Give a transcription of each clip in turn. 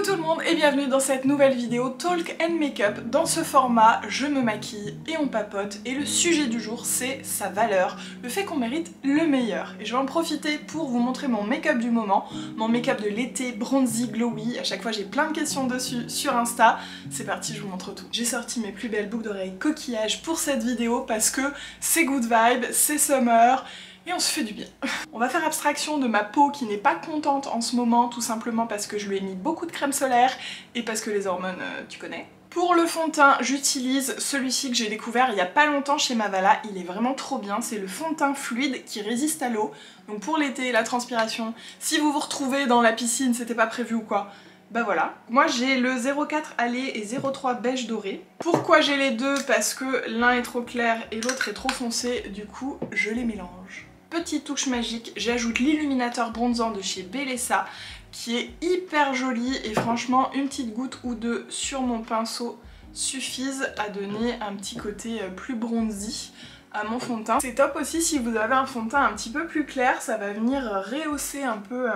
Coucou tout le monde et bienvenue dans cette nouvelle vidéo Talk and Makeup. Dans ce format, je me maquille et on papote et le sujet du jour c'est sa valeur, le fait qu'on mérite le meilleur. Et je vais en profiter pour vous montrer mon make-up du moment, mon make-up de l'été bronzy, glowy. À chaque fois j'ai plein de questions dessus sur Insta. C'est parti, je vous montre tout. J'ai sorti mes plus belles boucles d'oreilles coquillage pour cette vidéo parce que c'est good vibe, c'est summer. Et on se fait du bien. On va faire abstraction de ma peau qui n'est pas contente en ce moment, tout simplement parce que je lui ai mis beaucoup de crème solaire et parce que les hormones, tu connais. Pour le fond de teint, j'utilise celui-ci que j'ai découvert il y a pas longtemps chez Mavala, il est vraiment trop bien, c'est le fond de teint fluide qui résiste à l'eau. Donc pour l'été, la transpiration, si vous vous retrouvez dans la piscine, c'était pas prévu ou quoi, bah voilà. Moi j'ai le 04 allé et 03 beige doré. Pourquoi j'ai les deux? Parce que l'un est trop clair et l'autre est trop foncé, du coup je les mélange. Petite touche magique, j'ajoute l'illuminateur bronzant de chez Bellesa qui est hyper joli et franchement une petite goutte ou deux sur mon pinceau suffisent à donner un petit côté plus bronzy à mon fond de teint. C'est top aussi si vous avez un fond de teint un petit peu plus clair, ça va venir rehausser un peu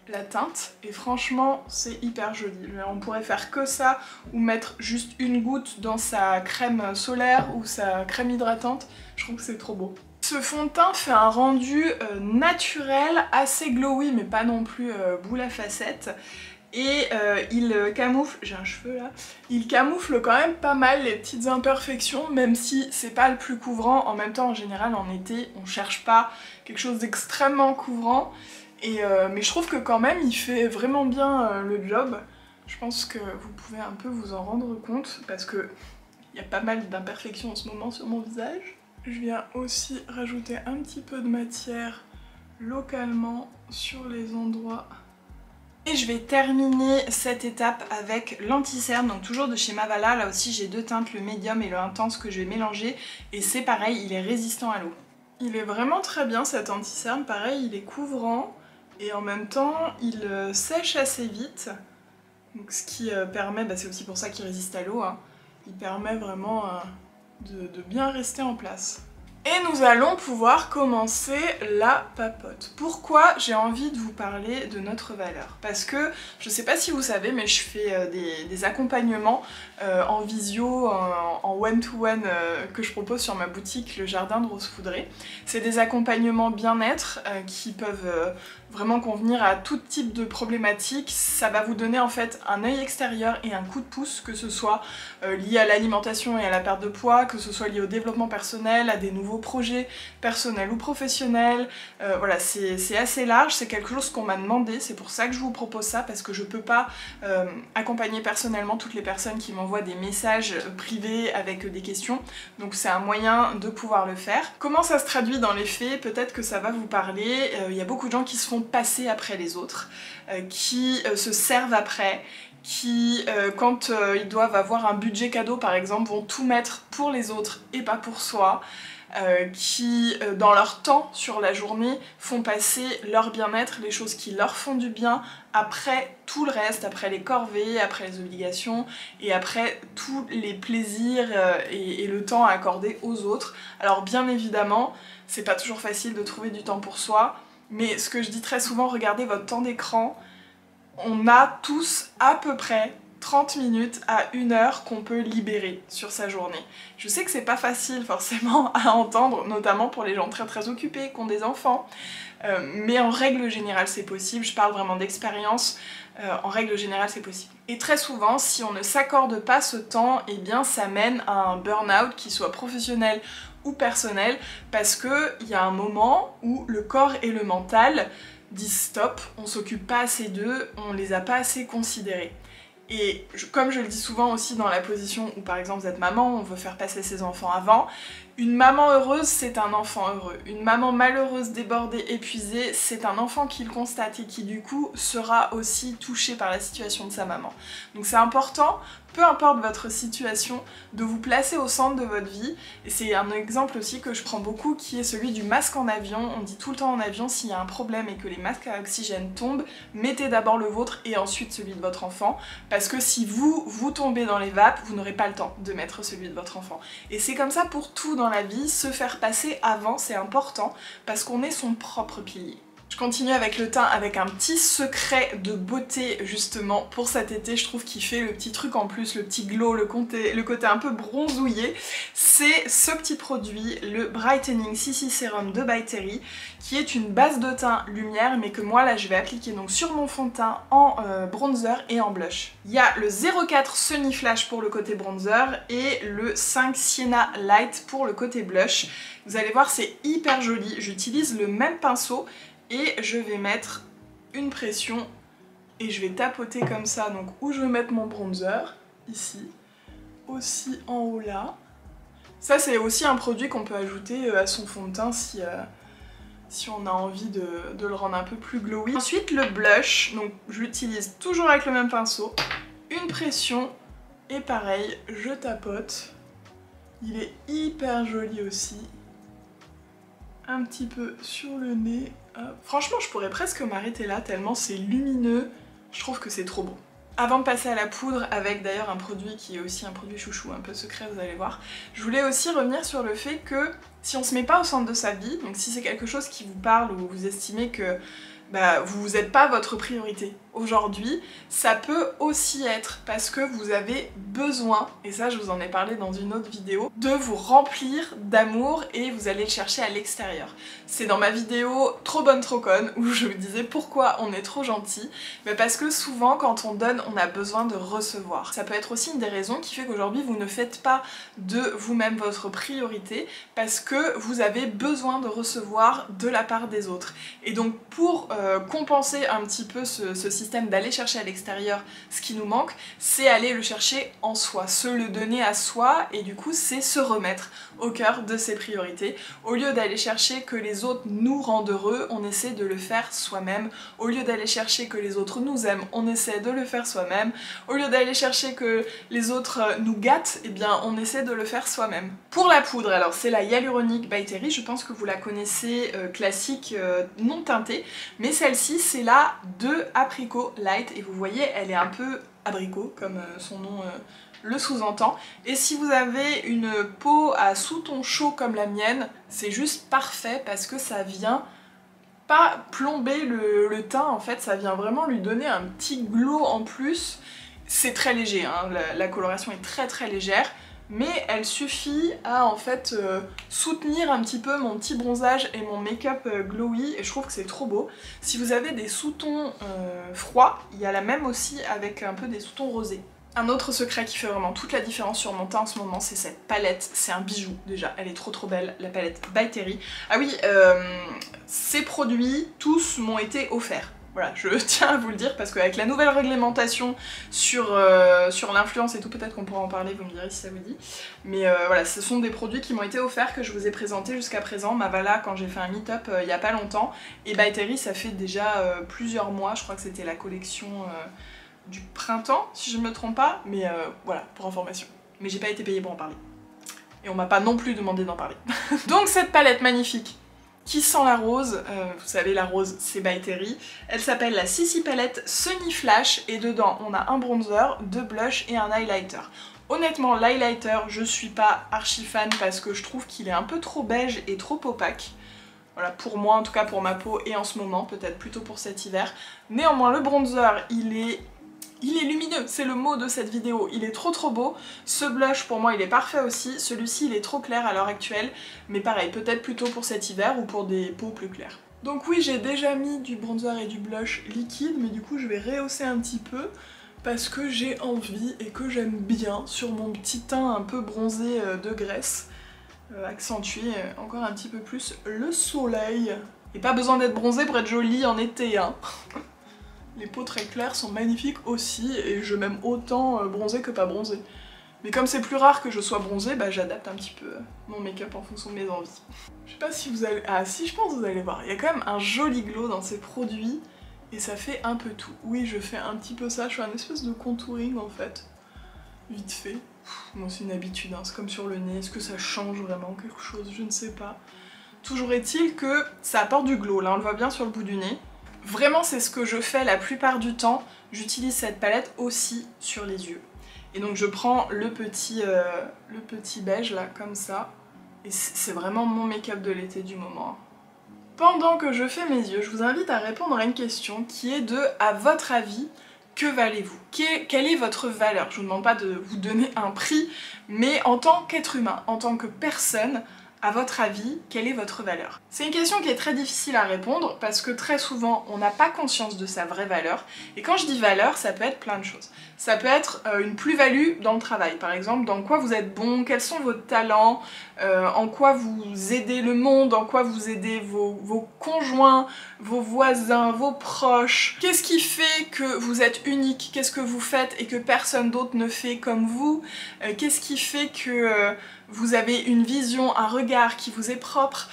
la teinte et franchement c'est hyper joli. On pourrait faire que ça ou mettre juste une goutte dans sa crème solaire ou sa crème hydratante, je trouve que c'est trop beau. Ce fond de teint fait un rendu naturel, assez glowy mais pas non plus boule à facettes. Et il camoufle, j'ai un cheveu là, il camoufle quand même pas mal les petites imperfections, même si c'est pas le plus couvrant. En même temps, en général, en été, on cherche pas quelque chose d'extrêmement couvrant. Mais je trouve que quand même, il fait vraiment bien le job. Je pense que vous pouvez un peu vous en rendre compte, parce que il y a pas mal d'imperfections en ce moment sur mon visage. Je viens aussi rajouter un petit peu de matière localement sur les endroits. Et je vais terminer cette étape avec l'anti-cerne, donc toujours de chez Mavala. Là aussi j'ai deux teintes, le médium et le intense que je vais mélanger. Et c'est pareil, il est résistant à l'eau. Il est vraiment très bien cet anti-cerne, pareil il est couvrant et en même temps il sèche assez vite. Donc ce qui permet, c'est aussi pour ça qu'il résiste à l'eau, hein. Il permet vraiment de bien rester en place. Et nous allons pouvoir commencer la papote. Pourquoi j'ai envie de vous parler de notre valeur? Parce que, je sais pas si vous savez, mais je fais des accompagnements en visio, en one-to-one que je propose sur ma boutique Le Jardin de Rose Foudrée. C'est des accompagnements bien-être qui peuvent vraiment convenir à tout type de problématiques. Ça va vous donner en fait un œil extérieur et un coup de pouce, que ce soit lié à l'alimentation et à la perte de poids, que ce soit lié au développement personnel, à des nouveaux projets personnels ou professionnels. Voilà, c'est assez large, c'est quelque chose qu'on m'a demandé, c'est pour ça que je vous propose ça, parce que je peux pas accompagner personnellement toutes les personnes qui m'envoient des messages privés avec des questions, donc c'est un moyen de pouvoir le faire. Comment ça se traduit dans les faits? Peut-être que ça va vous parler. Il y a beaucoup de gens qui se font passer après les autres, qui se servent après, qui, quand ils doivent avoir un budget cadeau par exemple, vont tout mettre pour les autres et pas pour soi, qui, dans leur temps sur la journée, font passer leur bien-être, les choses qui leur font du bien, après tout le reste, après les corvées, après les obligations, et après tous les plaisirs et le temps à accorder aux autres. Alors bien évidemment, c'est pas toujours facile de trouver du temps pour soi, mais ce que je dis très souvent, regardez votre temps d'écran, on a tous à peu près 30 minutes à 1 heure qu'on peut libérer sur sa journée. Je sais que c'est pas facile forcément à entendre, notamment pour les gens très occupés, qui ont des enfants, mais en règle générale c'est possible, je parle vraiment d'expérience, en règle générale c'est possible. Et très souvent, si on ne s'accorde pas ce temps, eh bien ça mène à un burn-out, qu'il soit professionnel ou personnel, parce qu'il y a un moment où le corps et le mental disent stop, on s'occupe pas assez d'eux, on les a pas assez considérés. Et comme je le dis souvent aussi dans la position où par exemple vous êtes maman, on veut faire passer ses enfants avant, une maman heureuse c'est un enfant heureux. Une maman malheureuse, débordée, épuisée, c'est un enfant qui le constate et qui du coup sera aussi touché par la situation de sa maman. Donc c'est important, peu importe votre situation, de vous placer au centre de votre vie. Et c'est un exemple aussi que je prends beaucoup qui est celui du masque en avion. On dit tout le temps en avion, s'il y a un problème et que les masques à oxygène tombent, mettez d'abord le vôtre et ensuite celui de votre enfant, parce que si vous tombez dans les vapes, vous n'aurez pas le temps de mettre celui de votre enfant. Et c'est comme ça pour tout dans la vie, se faire passer avant c'est important, parce qu'on est son propre pilier. Je continue avec le teint avec un petit secret de beauté justement pour cet été. Je trouve qu'il fait le petit truc en plus, le petit glow, le côté un peu bronzouillé. C'est ce petit produit, le Brightening CC Serum de By Terry, qui est une base de teint lumière mais que moi là je vais appliquer donc sur mon fond de teint en bronzer et en blush. Il y a le 04 Sunny Flash pour le côté bronzer et le 5 Sienna Light pour le côté blush. Vous allez voir, c'est hyper joli. J'utilise le même pinceau et je vais mettre une pression et je vais tapoter comme ça, donc où je vais mettre mon bronzer, ici, aussi en haut là. Ça c'est aussi un produit qu'on peut ajouter à son fond de teint si on a envie de le rendre un peu plus glowy. Ensuite le blush, donc je l'utilise toujours avec le même pinceau, une pression et pareil, je tapote. Il est hyper joli aussi. Un petit peu sur le nez. Franchement, je pourrais presque m'arrêter là tellement c'est lumineux. Je trouve que c'est trop beau. Avant de passer à la poudre, avec d'ailleurs un produit qui est aussi un produit chouchou, un peu secret, vous allez voir, je voulais aussi revenir sur le fait que si on se met pas au centre de sa vie, donc si c'est quelque chose qui vous parle ou vous estimez que vous n'êtes pas votre priorité aujourd'hui, ça peut aussi être parce que vous avez besoin, et ça je vous en ai parlé dans une autre vidéo, de vous remplir d'amour et vous allez le chercher à l'extérieur. C'est dans ma vidéo Trop bonne trop conne où je vous disais pourquoi on est trop gentil, mais parce que souvent quand on donne on a besoin de recevoir. Ça peut être aussi une des raisons qui fait qu'aujourd'hui vous ne faites pas de vous-même votre priorité parce que vous avez besoin de recevoir de la part des autres. Et donc pour compenser un petit peu ce système d'aller chercher à l'extérieur ce qui nous manque, c'est aller le chercher en soi, se le donner à soi et du coup c'est se remettre au cœur de ses priorités. Au lieu d'aller chercher que les autres nous rendent heureux, on essaie de le faire soi-même. Au lieu d'aller chercher que les autres nous aiment, on essaie de le faire soi-même. Au lieu d'aller chercher que les autres nous gâtent, eh bien on essaie de le faire soi-même. Pour la poudre, alors c'est la Hyaluronic By Terry, je pense que vous la connaissez, classique, non teintée, mais celle-ci c'est la de Apricot Light et vous voyez elle est un peu abricot comme son nom le sous-entend. Et si vous avez une peau à sous-ton chaud comme la mienne, c'est juste parfait parce que ça vient pas plomber le teint en fait, ça vient vraiment lui donner un petit glow en plus. C'est très léger, hein, la coloration est très très légère, mais elle suffit à en fait soutenir un petit peu mon petit bronzage et mon make-up glowy et je trouve que c'est trop beau. Si vous avez des sous-tons froids, il y a la même aussi avec un peu des sous-tons rosés. Un autre secret qui fait vraiment toute la différence sur mon teint en ce moment, c'est cette palette. C'est un bijou déjà, elle est trop trop belle, la palette By Terry. Ah oui, ces produits, tous m'ont été offerts. Voilà, je tiens à vous le dire parce qu'avec la nouvelle réglementation sur l'influence et tout, peut-être qu'on pourra en parler, vous me direz si ça vous dit. Mais voilà, ce sont des produits qui m'ont été offerts que je vous ai présentés jusqu'à présent. Mavala, quand j'ai fait un meet-up il y a pas longtemps, et By Terry, ça fait déjà plusieurs mois, je crois que c'était la collection du printemps, si je ne me trompe pas, mais voilà, pour information. Mais j'ai pas été payée pour en parler. Et on m'a pas non plus demandé d'en parler. Donc cette palette magnifique, qui sent la rose, vous savez la rose c'est By Terry, elle s'appelle la CC Palette Sunny Flash et dedans on a un bronzer, deux blushs et un highlighter. Honnêtement l'highlighter je suis pas archi fan parce que je trouve qu'il est un peu trop beige et trop opaque. Voilà, pour moi en tout cas pour ma peau et en ce moment, peut-être plutôt pour cet hiver. Néanmoins le bronzer il est lumineux, c'est le mot de cette vidéo, il est trop trop beau. Ce blush pour moi il est parfait aussi, celui-ci il est trop clair à l'heure actuelle, mais pareil, peut-être plutôt pour cet hiver ou pour des peaux plus claires. Donc oui, j'ai déjà mis du bronzer et du blush liquide, mais du coup je vais rehausser un petit peu parce que j'ai envie et que j'aime bien sur mon petit teint un peu bronzé de graisse, accentuer encore un petit peu plus le soleil. Et pas besoin d'être bronzé pour être jolie en été, hein. Les peaux très claires sont magnifiques aussi et je m'aime autant bronzée que pas bronzée. Mais comme c'est plus rare que je sois bronzée, bah j'adapte un petit peu mon make-up en fonction de mes envies. Je sais pas si vous allez... Ah si, je pense que vous allez voir. Il y a quand même un joli glow dans ces produits et ça fait un peu tout. Oui, je fais un petit peu ça, je fais un espèce de contouring en fait. Vite fait. Bon, c'est une habitude, hein. C'est comme sur le nez. Est-ce que ça change vraiment quelque chose? Je ne sais pas. Toujours est-il que ça apporte du glow. Là, on le voit bien sur le bout du nez. Vraiment c'est ce que je fais la plupart du temps, j'utilise cette palette aussi sur les yeux. Et donc je prends le petit beige là, comme ça, et c'est vraiment mon make-up de l'été du moment. Pendant que je fais mes yeux, je vous invite à répondre à une question qui est de, à votre avis, que valez-vous? Quelle est votre valeur? Je vous demande pas de vous donner un prix, mais en tant qu'être humain, en tant que personne, à votre avis, quelle est votre valeur? C'est une question qui est très difficile à répondre parce que très souvent, on n'a pas conscience de sa vraie valeur. Et quand je dis valeur, ça peut être plein de choses. Ça peut être une plus-value dans le travail, par exemple, dans quoi vous êtes bon, quels sont vos talents, en quoi vous aidez le monde, en quoi vous aidez vos conjoints, vos voisins, vos proches. Qu'est-ce qui fait que vous êtes unique? Qu'est-ce que vous faites et que personne d'autre ne fait comme vous? Qu'est-ce qui fait que vous avez une vision, un regard qui vous est propre?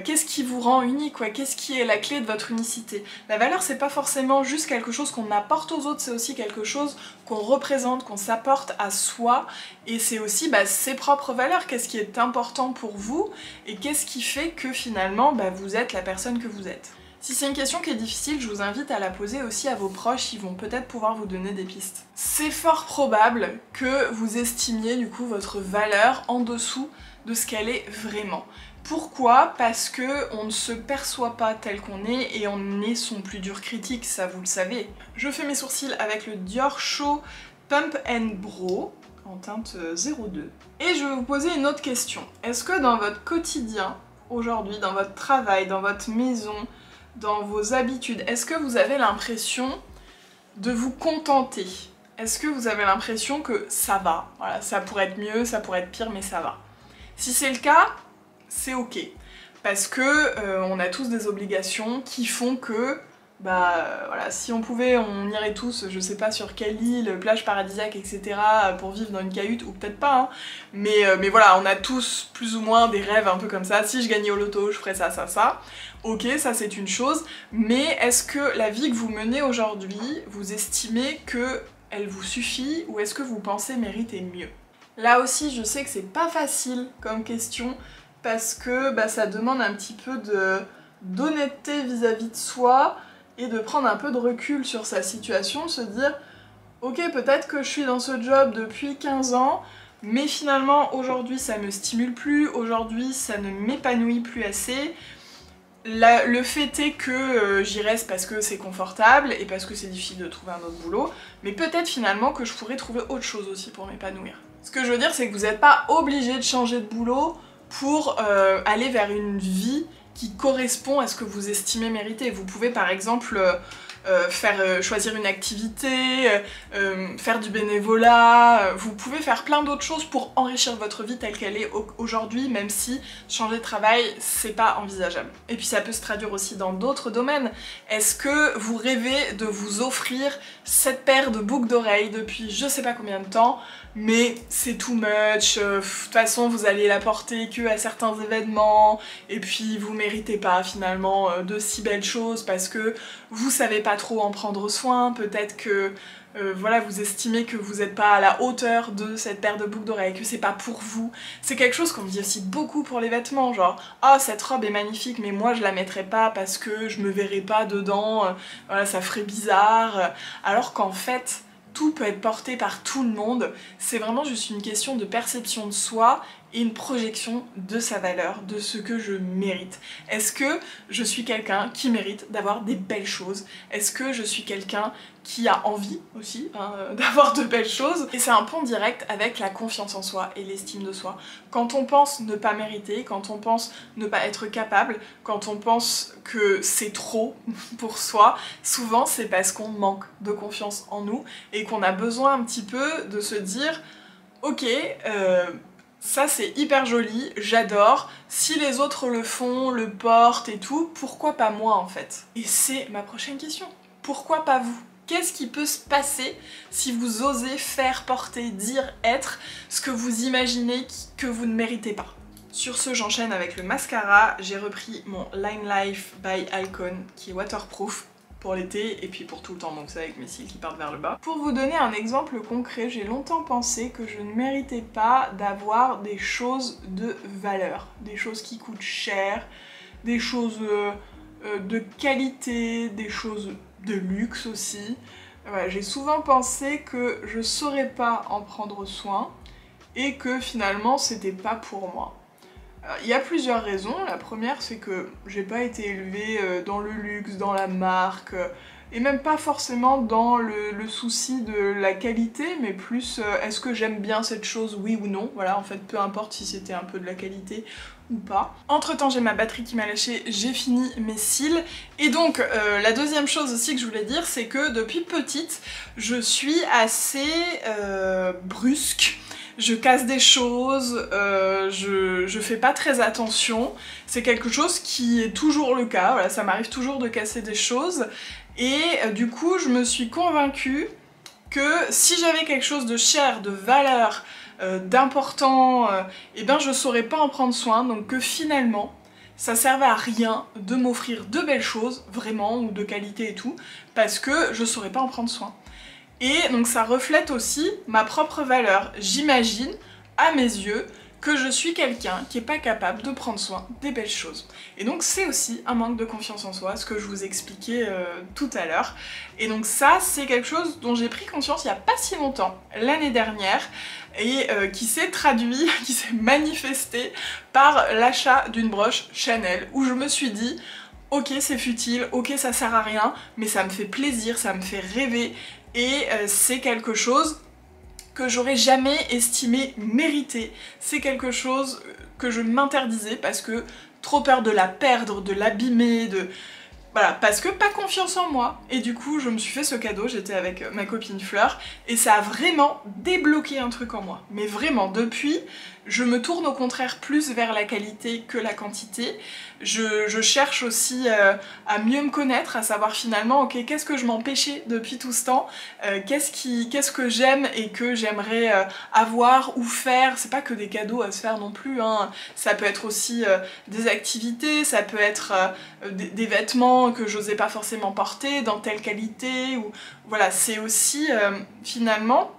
Qu'est-ce qui vous rend unique, quoi? Qu'est-ce qui est la clé de votre unicité? La valeur, c'est pas forcément juste quelque chose qu'on apporte aux autres, c'est aussi quelque chose qu'on représente, qu'on s'apporte à soi, et c'est aussi ses propres valeurs. Qu'est-ce qui est important pour vous, et qu'est-ce qui fait que finalement vous êtes la personne que vous êtes? Si c'est une question qui est difficile, je vous invite à la poser aussi à vos proches, ils vont peut-être pouvoir vous donner des pistes. C'est fort probable que vous estimiez du coup votre valeur en dessous de ce qu'elle est vraiment. Pourquoi? Parce que on ne se perçoit pas tel qu'on est et on est son plus dur critique, ça vous le savez. Je fais mes sourcils avec le Dior Show Pump and Bro en teinte 02. Et je vais vous poser une autre question. Est-ce que dans votre quotidien, aujourd'hui, dans votre travail, dans votre maison, dans vos habitudes, est-ce que vous avez l'impression de vous contenter? Est-ce que vous avez l'impression que ça va? Voilà, ça pourrait être mieux, ça pourrait être pire, mais ça va. Si c'est le cas, c'est ok. Parce que on a tous des obligations qui font que, voilà, si on pouvait, on irait tous, je sais pas sur quelle île, plage paradisiaque, etc. pour vivre dans une cahute, ou peut-être pas, hein. Mais voilà, on a tous plus ou moins des rêves un peu comme ça. Si je gagnais au loto, je ferais ça, ça, ça. Ok, ça c'est une chose, mais est-ce que la vie que vous menez aujourd'hui, vous estimez que elle vous suffit, ou est-ce que vous pensez mériter mieux? Là aussi, je sais que c'est pas facile comme question, parce que ça demande un petit peu d'honnêteté vis-à-vis de soi, et de prendre un peu de recul sur sa situation, se dire ok, peut-être que je suis dans ce job depuis 15 ans, mais finalement aujourd'hui ça me stimule plus, aujourd'hui ça ne m'épanouit plus assez. Le fait est que j'y reste parce que c'est confortable et parce que c'est difficile de trouver un autre boulot, mais peut-être finalement que je pourrais trouver autre chose aussi pour m'épanouir. Ce que je veux dire, c'est que vous n'êtes pas obligé de changer de boulot pour aller vers une vie qui correspond à ce que vous estimez mériter. Vous pouvez par exemple choisir une activité, faire du bénévolat, vous pouvez faire plein d'autres choses pour enrichir votre vie telle qu'elle est aujourd'hui, même si changer de travail, c'est pas envisageable. Et puis ça peut se traduire aussi dans d'autres domaines. Est-ce que vous rêvez de vous offrir cette paire de boucles d'oreilles depuis je sais pas combien de temps, mais c'est too much, de toute façon vous allez la porter que à certains événements, et puis vous méritez pas finalement de si belles choses parce que vous savez pas trop en prendre soin, peut-être que voilà, vous estimez que vous n'êtes pas à la hauteur de cette paire de boucles d'oreilles, que c'est pas pour vous. C'est quelque chose qu'on me dit aussi beaucoup pour les vêtements, genre « Ah, cette robe est magnifique, mais moi je la mettrais pas parce que je me verrais pas dedans, voilà, ça ferait bizarre. » Alors qu'en fait, tout peut être porté par tout le monde, c'est vraiment juste une question de perception de soi et une projection de sa valeur, de ce que je mérite. Est-ce que je suis quelqu'un qui mérite d'avoir des belles choses? Est-ce que je suis quelqu'un qui a envie aussi d'avoir de belles choses? Et c'est un pont direct avec la confiance en soi et l'estime de soi. Quand on pense ne pas mériter, quand on pense ne pas être capable, quand on pense que c'est trop pour soi, souvent c'est parce qu'on manque de confiance en nous et qu'on a besoin un petit peu de se dire ok, ça c'est hyper joli, j'adore, si les autres le font, le portent et tout, pourquoi pas moi en fait? Et c'est ma prochaine question, pourquoi pas vous? Qu'est-ce qui peut se passer si vous osez faire, porter, dire, être ce que vous imaginez que vous ne méritez pas? Sur ce, j'enchaîne avec le mascara, j'ai repris mon Line Life by Icon qui est waterproof pour l'été et puis pour tout le temps, donc ça avec mes cils qui partent vers le bas. Pour vous donner un exemple concret, j'ai longtemps pensé que je ne méritais pas d'avoir des choses de valeur, des choses qui coûtent cher, des choses de qualité, des choses de luxe aussi. Voilà, j'ai souvent pensé que je saurais pas en prendre soin et que finalement c'était pas pour moi. Il y a plusieurs raisons. La première, c'est que j'ai pas été élevée dans le luxe, dans la marque, et même pas forcément dans le souci de la qualité, mais plus est-ce que j'aime bien cette chose, oui ou non. Voilà, en fait, peu importe si c'était un peu de la qualité ou pas. Entre temps, j'ai ma batterie qui m'a lâché, j'ai fini mes cils. Et donc, la deuxième chose aussi que je voulais dire, c'est que depuis petite, je suis assez brusque. Je casse des choses, je fais pas très attention. C'est quelque chose qui est toujours le cas, voilà, ça m'arrive toujours de casser des choses. Et du coup, je me suis convaincue que si j'avais quelque chose de cher, de valeur, d'important, et ben je saurais pas en prendre soin, donc que finalement, ça servait à rien de m'offrir de belles choses, vraiment, ou de qualité et tout, parce que je saurais pas en prendre soin. Et donc ça reflète aussi ma propre valeur. J'imagine, à mes yeux, que je suis quelqu'un qui est pas capable de prendre soin des belles choses. Et donc c'est aussi un manque de confiance en soi, ce que je vous expliquais tout à l'heure. Et donc ça, c'est quelque chose dont j'ai pris conscience il y a pas si longtemps, l'année dernière, et qui s'est traduit, qui s'est manifesté par l'achat d'une broche Chanel, où je me suis dit, ok c'est futile, ok ça sert à rien, mais ça me fait plaisir, ça me fait rêver, et c'est quelque chose que j'aurais jamais estimé mériter. C'est quelque chose que je m'interdisais parce que trop peur de la perdre, de l'abîmer, de... Voilà, parce que pas confiance en moi. Et du coup, je me suis fait ce cadeau, j'étais avec ma copine Fleur, et ça a vraiment débloqué un truc en moi. Mais vraiment, depuis, je me tourne au contraire plus vers la qualité que la quantité. Je cherche aussi à mieux me connaître, à savoir finalement, ok, qu'est-ce que je m'empêchais depuis tout ce temps, qu'est-ce que j'aime et que j'aimerais avoir ou faire. C'est pas que des cadeaux à se faire non plus, hein. Ça peut être aussi des activités, ça peut être des vêtements que j'osais pas forcément porter dans telle qualité, ou voilà, c'est aussi finalement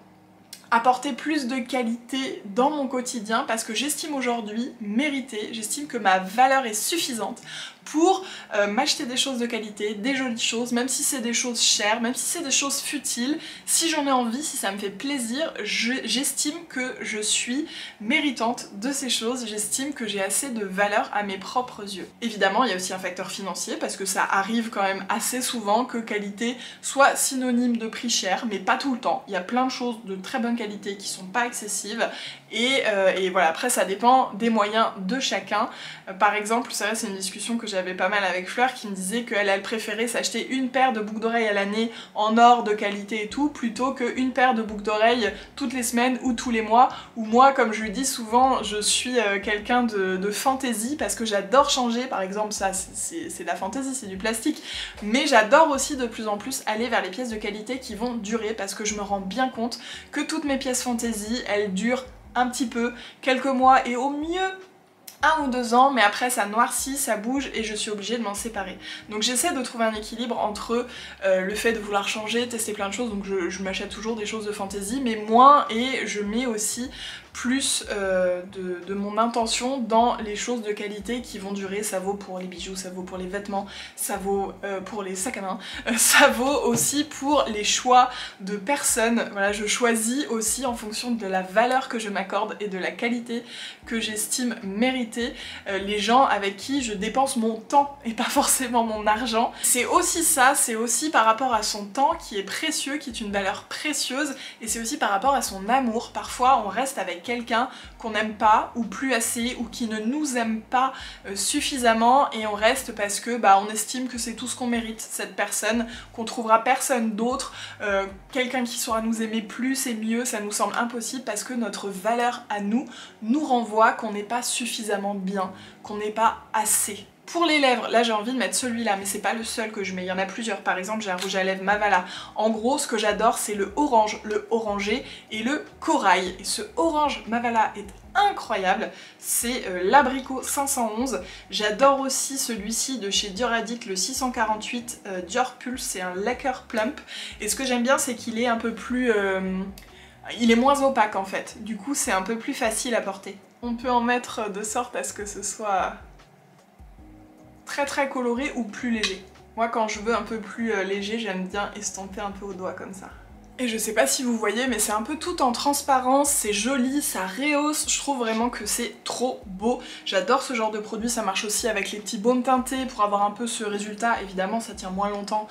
apporter plus de qualité dans mon quotidien parce que j'estime aujourd'hui mériter, j'estime que ma valeur est suffisante pour m'acheter des choses de qualité, des jolies choses, même si c'est des choses chères, même si c'est des choses futiles, si j'en ai envie, si ça me fait plaisir, j'estime que je suis méritante de ces choses, j'estime que j'ai assez de valeur à mes propres yeux. Évidemment, il y a aussi un facteur financier parce que ça arrive quand même assez souvent que qualité soit synonyme de prix cher, mais pas tout le temps. Il y a plein de choses de très bonne qualité qui sont pas excessives et voilà, après ça dépend des moyens de chacun. Par exemple, c'est vrai, c'est une discussion que j'avais pas mal avec Fleur qui me disait qu'elle préférait s'acheter une paire de boucles d'oreilles à l'année en or de qualité et tout, plutôt qu'une paire de boucles d'oreilles toutes les semaines ou tous les mois. Ou moi, comme je lui dis souvent, je suis quelqu'un de fantaisie parce que j'adore changer. Par exemple, ça c'est de la fantaisie, c'est du plastique, mais j'adore aussi de plus en plus aller vers les pièces de qualité qui vont durer parce que je me rends bien compte que toutes mes pièces fantaisie, elles durent un petit peu, quelques mois et au mieux 1 ou 2 ans, mais après ça noircit, ça bouge et je suis obligée de m'en séparer. Donc j'essaie de trouver un équilibre entre le fait de vouloir changer, tester plein de choses, donc je m'achète toujours des choses de fantaisie, mais moins, et je mets aussi plus de mon intention dans les choses de qualité qui vont durer. Ça vaut pour les bijoux, ça vaut pour les vêtements, ça vaut pour les sacs à main, ça vaut aussi pour les choix de personnes. Voilà, je choisis aussi en fonction de la valeur que je m'accorde et de la qualité que j'estime mériter les gens avec qui je dépense mon temps et pas forcément mon argent. C'est aussi ça, c'est aussi par rapport à son temps qui est précieux, qui est une valeur précieuse, et c'est aussi par rapport à son amour. Parfois on reste avec quelqu'un qu'on n'aime pas ou plus assez ou qui ne nous aime pas suffisamment et on reste parce que on estime que c'est tout ce qu'on mérite, cette personne, qu'on trouvera personne d'autre, quelqu'un qui saura nous aimer plus et mieux, ça nous semble impossible parce que notre valeur à nous renvoie qu'on n'est pas suffisamment bien, qu'on n'est pas assez. Pour les lèvres, là j'ai envie de mettre celui-là, mais c'est pas le seul que je mets, il y en a plusieurs. Par exemple, j'ai un rouge à lèvres Mavala. En gros, ce que j'adore, c'est le orange, le orangé et le corail. Et ce orange Mavala est incroyable, c'est l'abricot 511. J'adore aussi celui-ci de chez Dior Addict, le 648 Dior Pulse, c'est un lacquer plump. Et ce que j'aime bien, c'est qu'il est un peu plus... il est moins opaque en fait, du coup c'est un peu plus facile à porter. On peut en mettre de sorte à ce que ce soit très très coloré ou plus léger. Moi quand je veux un peu plus léger, j'aime bien estomper un peu au doigt comme ça. Et je sais pas si vous voyez, mais c'est un peu tout en transparence, c'est joli, ça rehausse, je trouve vraiment que c'est trop beau. J'adore ce genre de produit, ça marche aussi avec les petits baumes teintés pour avoir un peu ce résultat. Évidemment ça tient moins longtemps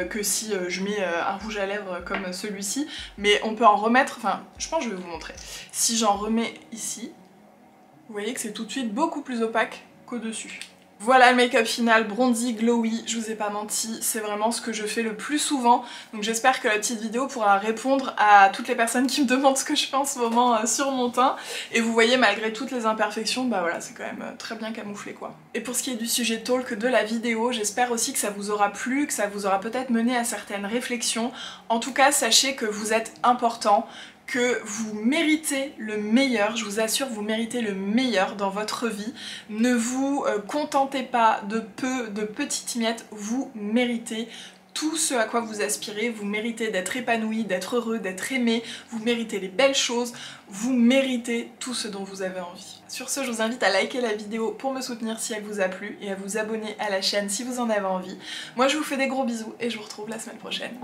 que si je mets un rouge à lèvres comme celui-ci, mais on peut en remettre, enfin je pense que je vais vous montrer. Si j'en remets ici, vous voyez que c'est tout de suite beaucoup plus opaque qu'au-dessus. Voilà le make-up final, bronzy, glowy, je vous ai pas menti, c'est vraiment ce que je fais le plus souvent, donc j'espère que la petite vidéo pourra répondre à toutes les personnes qui me demandent ce que je fais en ce moment sur mon teint, et vous voyez malgré toutes les imperfections, bah voilà, c'est quand même très bien camouflé quoi. Et pour ce qui est du sujet talk de la vidéo, j'espère aussi que ça vous aura plu, que ça vous aura peut-être mené à certaines réflexions. En tout cas, sachez que vous êtes important, que vous méritez le meilleur, je vous assure, vous méritez le meilleur dans votre vie. Ne vous contentez pas de peu, de petites miettes, vous méritez tout ce à quoi vous aspirez, vous méritez d'être épanoui, d'être heureux, d'être aimé, vous méritez les belles choses, vous méritez tout ce dont vous avez envie. Sur ce, je vous invite à liker la vidéo pour me soutenir si elle vous a plu et à vous abonner à la chaîne si vous en avez envie. Moi je vous fais des gros bisous et je vous retrouve la semaine prochaine.